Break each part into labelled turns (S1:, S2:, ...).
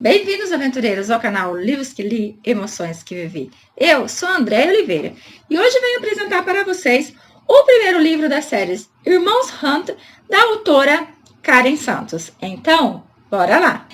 S1: Bem-vindos, aventureiros, ao canal Livros que Li, Emoções que Vivi. Eu sou a Andréia Oliveira e hoje venho apresentar para vocês o primeiro livro da série Irmãos Hunt, da autora Karen Santos. Então, bora lá!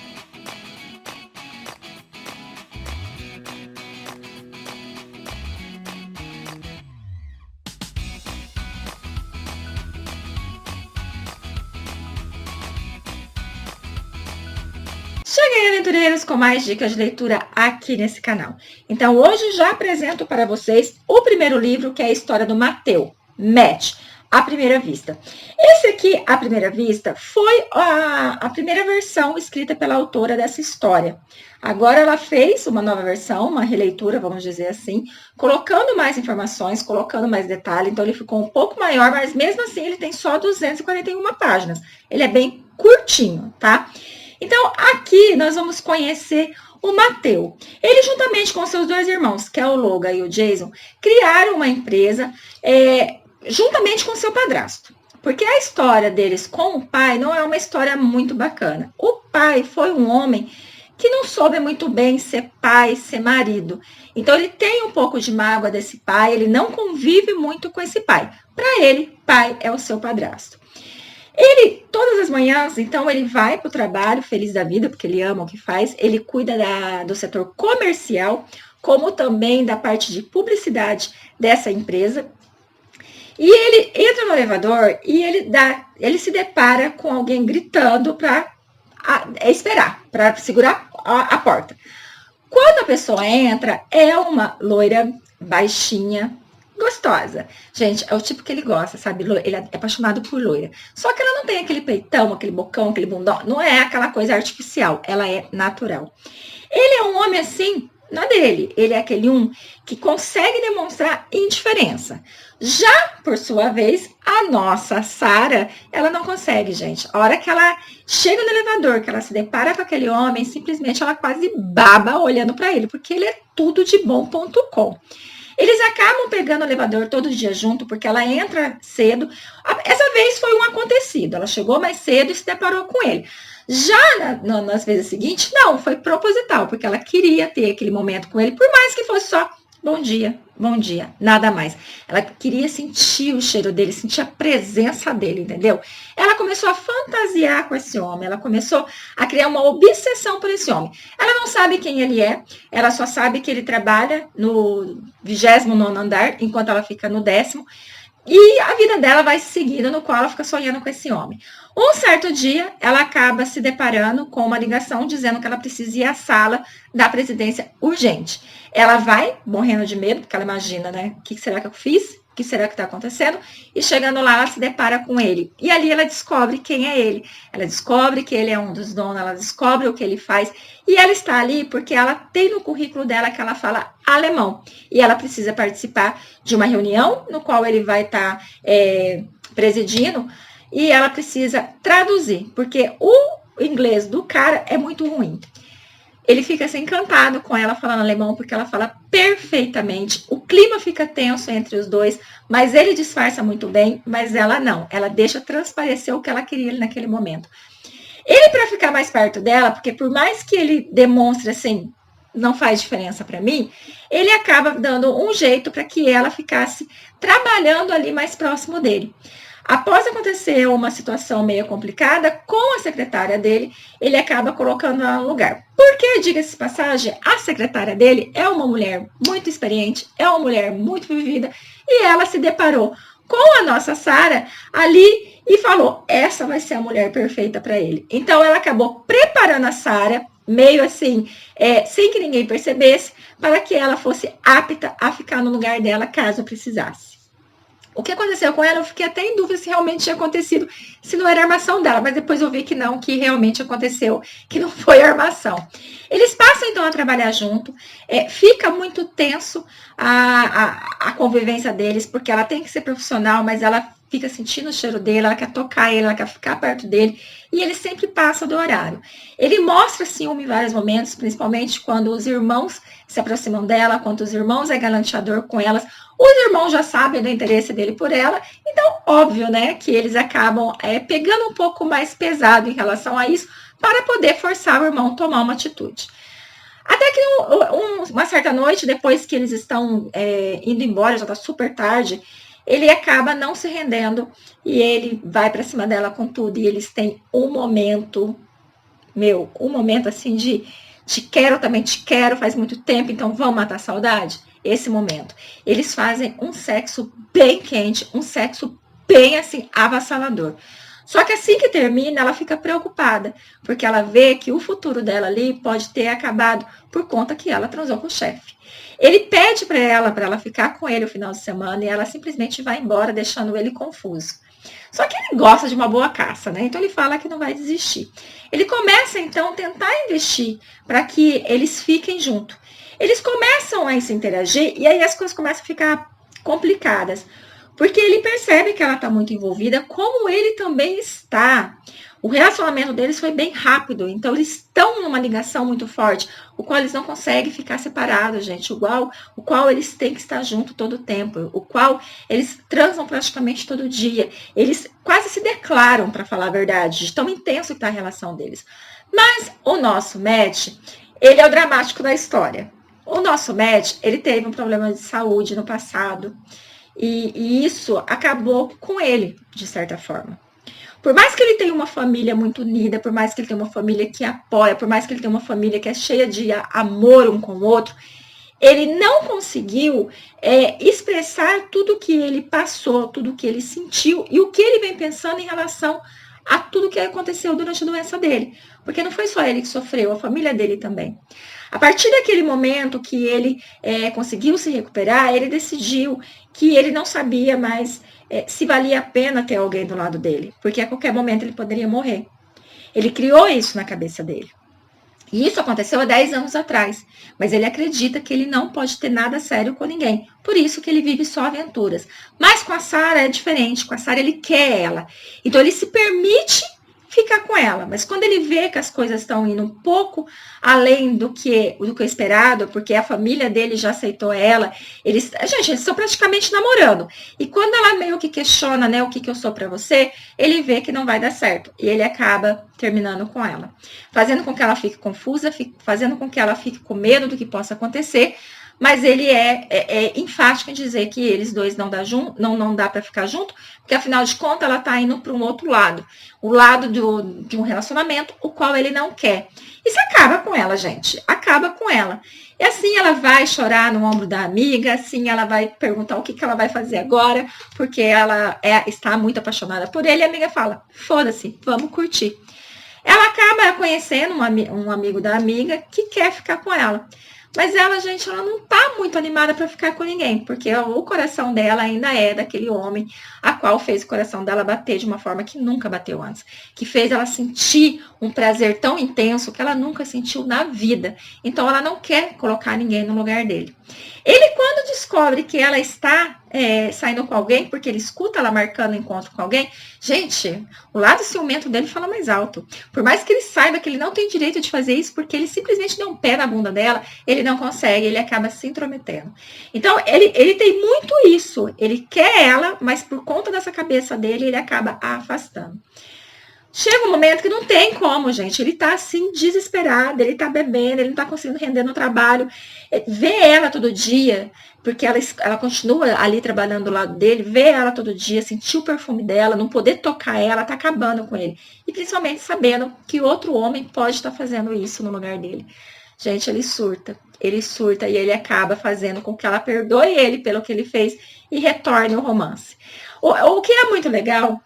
S1: Cheguei, aventureiros, com mais dicas de leitura aqui nesse canal. Então, hoje já apresento para vocês o primeiro livro, que é a história do Mateu, Match, à primeira vista. Esse aqui, à primeira vista, foi a primeira versão escrita pela autora dessa história. Agora ela fez uma nova versão, uma releitura, vamos dizer assim, colocando mais informações, colocando mais detalhe. Então, ele ficou um pouco maior, mas mesmo assim ele tem só 241 páginas. Ele é bem curtinho, tá? Então, aqui nós vamos conhecer o Mateu. Ele, juntamente com seus dois irmãos, que é o Logan e o Jason, criaram uma empresa juntamente com seu padrasto. Porque a história deles com o pai não é uma história muito bacana. O pai foi um homem que não soube muito bem ser pai, ser marido. Então, ele tem um pouco de mágoa desse pai, ele não convive muito com esse pai. Para ele, pai é o seu padrasto. Ele, todas as manhãs, então, ele vai para o trabalho, feliz da vida, porque ele ama o que faz. Ele cuida do setor comercial, como também da parte de publicidade dessa empresa. E ele entra no elevador e ele se depara com alguém gritando para esperar, para segurar a porta. Quando a pessoa entra, é uma loira baixinha, gostosa. Gente, é o tipo que ele gosta, sabe? Ele é apaixonado por loira. Só que ela não tem aquele peitão, aquele bocão, aquele bundão. Não é aquela coisa artificial. Ela é natural. Ele é um homem assim, na dele. Ele é aquele que consegue demonstrar indiferença. Já, por sua vez, a nossa Sarah, ela não consegue, gente. A hora que ela chega no elevador, que ela se depara com aquele homem, simplesmente ela quase baba olhando para ele, porque ele é tudo de bom.com. Eles acabam pegando o elevador todo dia junto, porque ela entra cedo. Essa vez foi um acontecido. Ela chegou mais cedo e se deparou com ele. Já nas vezes seguintes, não, foi proposital, porque ela queria ter aquele momento com ele, por mais que fosse só bom dia, nada mais. Ela queria sentir o cheiro dele, sentir a presença dele, entendeu? Ela começou a fantasiar com esse homem, ela começou a criar uma obsessão por esse homem. Ela não sabe quem ele é, ela só sabe que ele trabalha no 29º andar, enquanto ela fica no 10º, e a vida dela vai seguindo, no qual ela fica sonhando com esse homem. Um certo dia, ela acaba se deparando com uma ligação dizendo que ela precisa ir à sala da presidência urgente. Ela vai, morrendo de medo, porque ela imagina, né? O que será que eu fiz? O que será que está acontecendo? E chegando lá, ela se depara com ele. E ali ela descobre quem é ele. Ela descobre que ele é um dos donos, ela descobre o que ele faz. E ela está ali porque ela tem no currículo dela que ela fala alemão. E ela precisa participar de uma reunião no qual ele vai estar presidindo. E ela precisa traduzir, porque o inglês do cara é muito ruim. Ele fica assim, encantado com ela falando alemão, porque ela fala perfeitamente. O clima fica tenso entre os dois, mas ele disfarça muito bem, mas ela não. Ela deixa transparecer o que ela queria naquele momento. Ele, para ficar mais perto dela, porque por mais que ele demonstre assim, não faz diferença para mim, ele acaba dando um jeito para que ela ficasse trabalhando ali mais próximo dele. Após acontecer uma situação meio complicada com a secretária dele, ele acaba colocando ela no lugar. Porque, diga-se de passagem, a secretária dele é uma mulher muito experiente, é uma mulher muito vivida, e ela se deparou com a nossa Sarah ali e falou, essa vai ser a mulher perfeita para ele. Então, ela acabou preparando a Sarah, meio assim, sem que ninguém percebesse, para que ela fosse apta a ficar no lugar dela, caso precisasse. O que aconteceu com ela, eu fiquei até em dúvida se realmente tinha acontecido, se não era armação dela, mas depois eu vi que não, que realmente aconteceu, que não foi armação. Eles passam então a trabalhar junto, fica muito tenso a convivência deles, porque ela tem que ser profissional, mas ela fica sentindo o cheiro dele, ela quer tocar ele, ela quer ficar perto dele, e ele sempre passa do horário. Ele mostra ciúme em vários momentos, principalmente quando os irmãos se aproximam dela, quando os irmãos é galanteador com elas, os irmãos já sabem do interesse dele por ela, então, óbvio, né, que eles acabam pegando um pouco mais pesado em relação a isso, para poder forçar o irmão a tomar uma atitude. Até que uma certa noite, depois que eles estão indo embora, já está super tarde, ele acaba não se rendendo e ele vai para cima dela com tudo. E eles têm um momento assim de te quero, também te quero, faz muito tempo, então vamos matar a saudade? Esse momento. Eles fazem um sexo bem quente, um sexo bem assim, avassalador. Só que assim que termina, ela fica preocupada, porque ela vê que o futuro dela ali pode ter acabado por conta que ela transou com o chefe. Ele pede para ela ficar com ele o final de semana e ela simplesmente vai embora, deixando ele confuso. Só que ele gosta de uma boa caça, né? Então ele fala que não vai desistir. Ele começa então a tentar investir para que eles fiquem juntos. Eles começam a se interagir e aí as coisas começam a ficar complicadas. Porque ele percebe que ela está muito envolvida, como ele também está. O relacionamento deles foi bem rápido, então eles estão numa ligação muito forte, o qual eles não conseguem ficar separados, gente, o qual eles têm que estar junto todo o tempo, o qual eles transam praticamente todo dia. Eles quase se declaram, para falar a verdade, de tão intenso que está a relação deles. Mas o nosso Matt, ele é o dramático da história. O nosso Matt, ele teve um problema de saúde no passado, e isso acabou com ele, de certa forma. Por mais que ele tenha uma família muito unida, por mais que ele tenha uma família que apoia, por mais que ele tenha uma família que é cheia de amor um com o outro, ele não conseguiu expressar tudo que ele passou, tudo que ele sentiu e o que ele vem pensando em relação a tudo que aconteceu durante a doença dele. Porque não foi só ele que sofreu, a família dele também. A partir daquele momento que ele conseguiu se recuperar, ele decidiu que ele não sabia mais se valia a pena ter alguém do lado dele, porque a qualquer momento ele poderia morrer. Ele criou isso na cabeça dele. E isso aconteceu há 10 anos atrás, mas ele acredita que ele não pode ter nada sério com ninguém. Por isso que ele vive só aventuras. Mas com a Sarah é diferente, com a Sarah ele quer ela. Então ele se permite ficar com ela, mas quando ele vê que as coisas estão indo um pouco além do que esperado, porque a família dele já aceitou ela, eles estão praticamente namorando, e quando ela meio que questiona, né, o que eu sou pra você, ele vê que não vai dar certo, e ele acaba terminando com ela, fazendo com que ela fique confusa, fazendo com que ela fique com medo do que possa acontecer, mas ele é enfático em dizer que eles dois não dá para ficar junto, porque afinal de contas ela está indo para um outro lado, o lado de um relacionamento, o qual ele não quer. Isso acaba com ela, gente, acaba com ela. E assim ela vai chorar no ombro da amiga, assim ela vai perguntar o que ela vai fazer agora, porque ela está muito apaixonada por ele, e a amiga fala, foda-se, vamos curtir. Ela acaba conhecendo um amigo da amiga que quer ficar com ela. Mas ela, gente, ela não tá muito animada para ficar com ninguém, porque o coração dela ainda é daquele homem a qual fez o coração dela bater de uma forma que nunca bateu antes, que fez ela sentir um prazer tão intenso que ela nunca sentiu na vida. Então ela não quer colocar ninguém no lugar dele. Ele, quando descobre que ela está saindo com alguém, porque ele escuta ela marcando encontro com alguém, gente, o lado ciumento dele fala mais alto. Por mais que ele saiba que ele não tem direito de fazer isso, porque ele simplesmente deu um pé na bunda dela, ele não consegue, ele acaba se intrometendo. Então, ele tem muito isso. Ele quer ela, mas por conta dessa cabeça dele, ele acaba a afastando. Chega um momento que não tem como, gente. Ele tá assim, desesperado, ele tá bebendo, ele não tá conseguindo render no trabalho. Vê ela todo dia, porque ela continua ali trabalhando do lado dele, vê ela todo dia, sentir o perfume dela, não poder tocar ela, tá acabando com ele. E principalmente sabendo que outro homem pode estar fazendo isso no lugar dele. Gente, ele surta e ele acaba fazendo com que ela perdoe ele pelo que ele fez e retorne o romance. O que é muito legal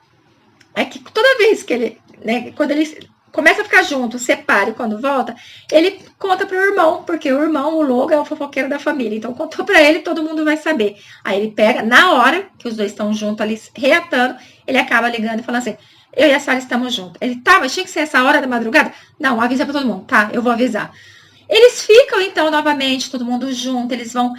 S1: é que toda vez que ele, né, quando ele começa a ficar junto, separa e quando volta, ele conta pro irmão, porque o irmão, o Logan, é o fofoqueiro da família. Então contou pra ele, todo mundo vai saber. Aí ele pega, na hora que os dois estão juntos ali, reatando, ele acaba ligando e falando assim, eu e a Sarah estamos juntos. Ele, tá, mas tinha que ser essa hora da madrugada? Não, avisa pra todo mundo, tá, eu vou avisar. Eles ficam, então, novamente, todo mundo junto, eles vão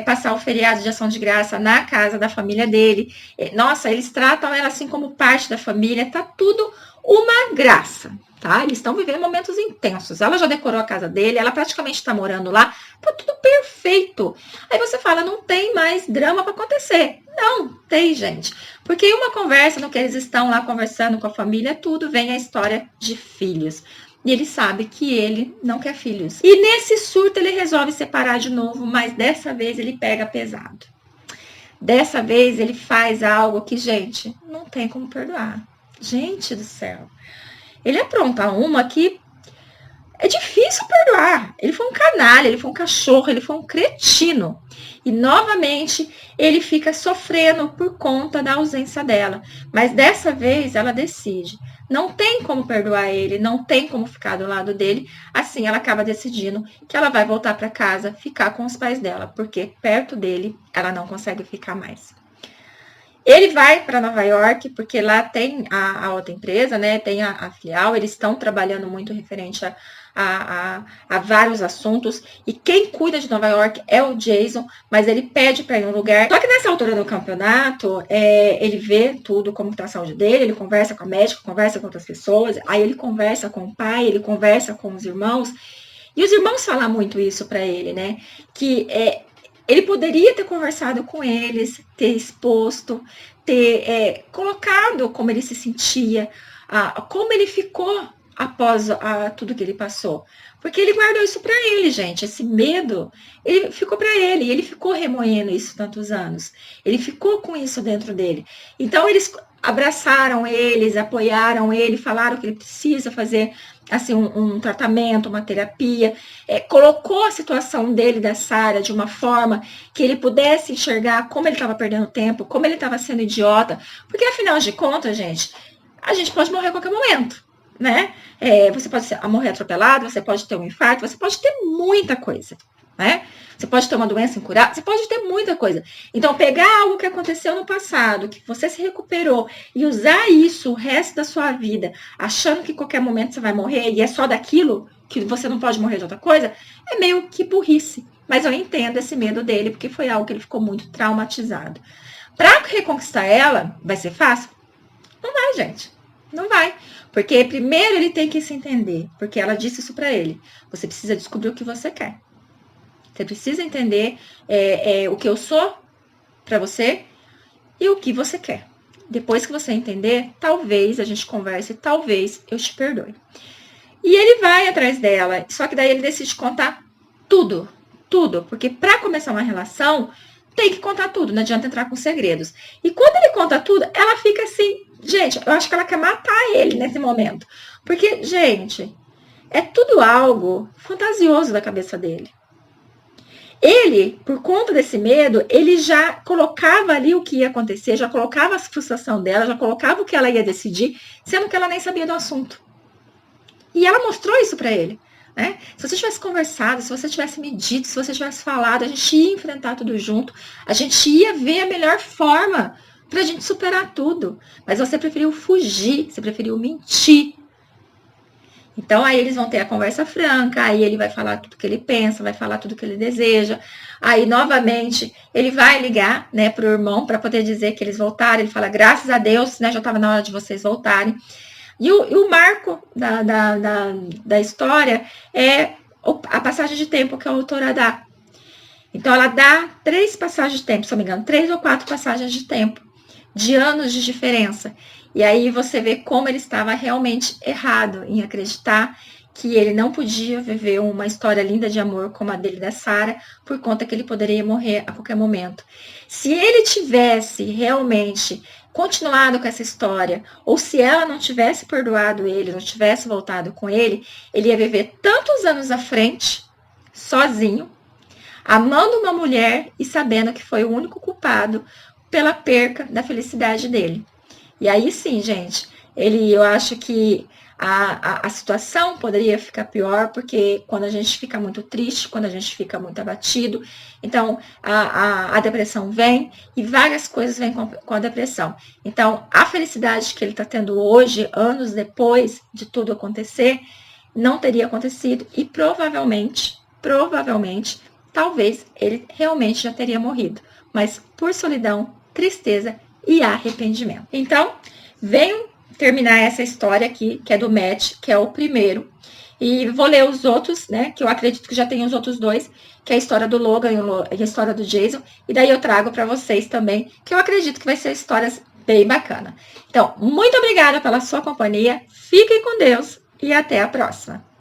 S1: passar o feriado de ação de graça na casa da família dele. Nossa, eles tratam ela assim como parte da família, tá tudo uma graça, tá? Eles estão vivendo momentos intensos. Ela já decorou a casa dele, ela praticamente está morando lá, tá tudo perfeito. Aí você fala, não tem mais drama para acontecer. Não, tem, gente. Porque uma conversa no que eles estão lá conversando com a família, tudo vem a história de filhos. E ele sabe que ele não quer filhos. E nesse surto ele resolve separar de novo, mas dessa vez ele pega pesado. Dessa vez ele faz algo que, gente, não tem como perdoar. Gente do céu. Ele apronta uma que é difícil perdoar. Ele foi um canalha, ele foi um cachorro, ele foi um cretino. E novamente ele fica sofrendo por conta da ausência dela. Mas dessa vez ela decide. Não tem como perdoar ele, não tem como ficar do lado dele. Assim ela acaba decidindo que ela vai voltar para casa, ficar com os pais dela, porque perto dele ela não consegue ficar mais. Ele vai para Nova York, porque lá tem a outra empresa, né? Tem a filial, eles estão trabalhando muito referente a vários assuntos. E quem cuida de Nova York é o Jason, mas ele pede para ir um lugar. Só que nessa altura do campeonato, ele vê tudo, como está a saúde dele, ele conversa com a médica, conversa com outras pessoas, aí ele conversa com o pai, ele conversa com os irmãos. E os irmãos falam muito isso para ele, né? Que ele poderia ter conversado com eles, ter exposto, ter colocado como ele se sentia, como ele ficou após tudo que ele passou. Porque ele guardou isso para ele, gente. Esse medo, ele ficou para ele. E ele ficou remoendo isso tantos anos. Ele ficou com isso dentro dele. Então, eles abraçaram eles, apoiaram ele, falaram que ele precisa fazer assim, um tratamento, uma terapia, colocou a situação dele, da Sarah, de uma forma que ele pudesse enxergar como ele estava perdendo tempo, como ele estava sendo idiota, porque afinal de contas, gente, a gente pode morrer a qualquer momento, né? Você pode morrer atropelado, você pode ter um infarto, você pode ter muita coisa, né? Você pode ter uma doença incurável, você pode ter muita coisa. Então, pegar algo que aconteceu no passado, que você se recuperou, e usar isso o resto da sua vida, achando que qualquer momento você vai morrer, e é só daquilo, que você não pode morrer de outra coisa, é meio que burrice. Mas eu entendo esse medo dele, porque foi algo que ele ficou muito traumatizado. Para reconquistar ela, vai ser fácil? Não vai, gente. Não vai. Porque primeiro ele tem que se entender, porque ela disse isso para ele. Você precisa descobrir o que você quer. Você precisa entender o que eu sou para você e o que você quer. Depois que você entender, talvez a gente converse, talvez eu te perdoe. E ele vai atrás dela, só que daí ele decide contar tudo, porque para começar uma relação, tem que contar tudo, não adianta entrar com segredos. E quando ele conta tudo, ela fica assim, gente, eu acho que ela quer matar ele nesse momento. Porque, gente, é tudo algo fantasioso da cabeça dele. Ele, por conta desse medo, ele já colocava ali o que ia acontecer, já colocava a frustração dela, já colocava o que ela ia decidir, sendo que ela nem sabia do assunto. E ela mostrou isso para ele, né? Se você tivesse conversado, se você tivesse me dito, se você tivesse falado, a gente ia enfrentar tudo junto, a gente ia ver a melhor forma pra gente superar tudo. Mas você preferiu fugir, você preferiu mentir. Então, aí eles vão ter a conversa franca, aí ele vai falar tudo que ele pensa, vai falar tudo que ele deseja. Aí, novamente, ele vai ligar, né, pro irmão para poder dizer que eles voltaram. Ele fala, graças a Deus, né, já estava na hora de vocês voltarem. E o marco da história é a passagem de tempo que a autora dá. Então, ela dá 3 passagens de tempo, se não me engano, 3 ou 4 passagens de tempo, de anos de diferença. E aí você vê como ele estava realmente errado em acreditar que ele não podia viver uma história linda de amor como a dele da Sarah, por conta que ele poderia morrer a qualquer momento. Se ele tivesse realmente continuado com essa história, ou se ela não tivesse perdoado ele, não tivesse voltado com ele, ele ia viver tantos anos à frente, sozinho, amando uma mulher e sabendo que foi o único culpado pela perca da felicidade dele. E aí sim, gente, eu acho que a situação poderia ficar pior, porque quando a gente fica muito triste, quando a gente fica muito abatido, então a depressão vem e várias coisas vêm com a depressão. Então, a felicidade que ele está tendo hoje, anos depois de tudo acontecer, não teria acontecido e provavelmente, talvez ele realmente já teria morrido, mas por solidão, tristeza e arrependimento. Então, venho terminar essa história aqui, que é do Matt, que é o primeiro. E vou ler os outros, né, que eu acredito que já tem os outros 2, que é a história do Logan e a história do Jason. E daí eu trago para vocês também, que eu acredito que vai ser histórias bem bacanas. Então, muito obrigada pela sua companhia. Fiquem com Deus e até a próxima!